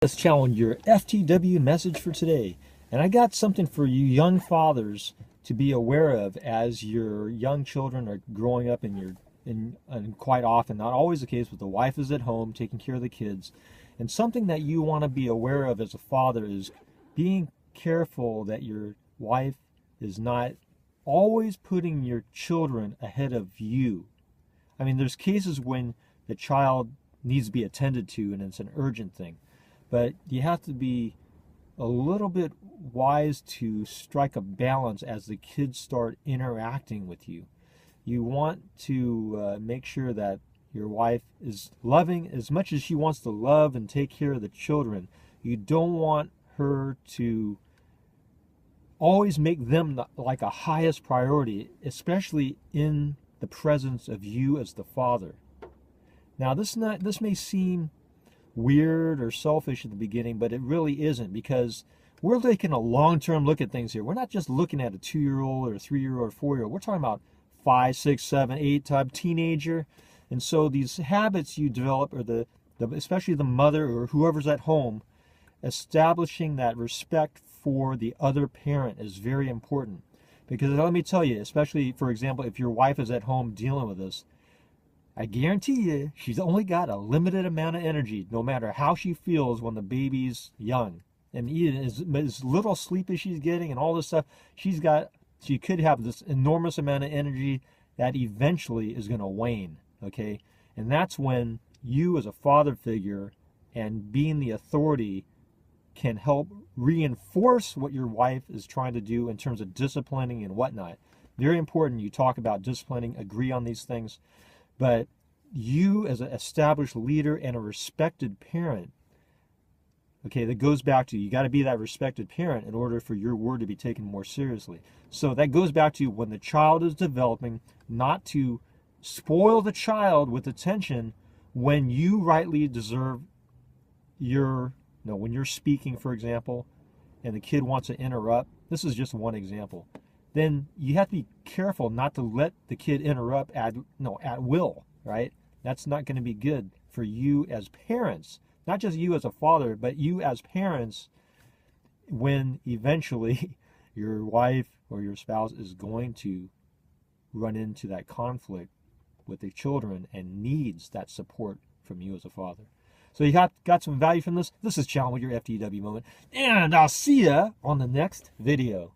Let's challenge your FTW message for today. And I got something for you young fathers to be aware of as your young children are growing up and quite often, not always the case, but the wife is at home taking care of the kids. And something that you want to be aware of as a father is being careful that your wife is not always putting your children ahead of you. I mean, there's cases when the child needs to be attended to and it's an urgent thing. But you have to be a little bit wise to strike a balance as the kids start interacting with you. You want to make sure that your wife is loving as much as she wants to love and take care of the children. You don't want her to always make them like a highest priority, especially in the presence of you as the father. Now, this may seem weird or selfish at the beginning, but it really isn't, because we're taking a long-term look at things here. We're not just looking at a 2-year-old or a 3-year-old or 4-year-old. We're talking about 5, 6, 7, 8 type teenager. And so these habits you develop, or especially the mother or whoever's at home, establishing that respect for the other parent is very important. Because let me tell you, especially, for example, if your wife is at home dealing with this, I guarantee you she's only got a limited amount of energy, no matter how she feels when the baby's young. And even as little sleep as she's getting and all this stuff, she could have this enormous amount of energy that eventually is going to wane, okay? And that's when you as a father figure and being the authority can help reinforce what your wife is trying to do in terms of disciplining and whatnot. Very important you talk about disciplining, agree on these things. But you as an established leader and a respected parent, okay, that goes back to you got to be that respected parent in order for your word to be taken more seriously. So that goes back to when the child is developing, not to spoil the child with attention when you rightly deserve when you're speaking, for example, and the kid wants to interrupt. This is just one example. Then you have to be careful not to let the kid interrupt at will, right? That's not going to be good for you as parents, not just you as a father, but you as parents, when eventually your wife or your spouse is going to run into that conflict with the children and needs that support from you as a father. So you got some value from this. This is Challenge with your FTW moment, and I'll see ya on the next video.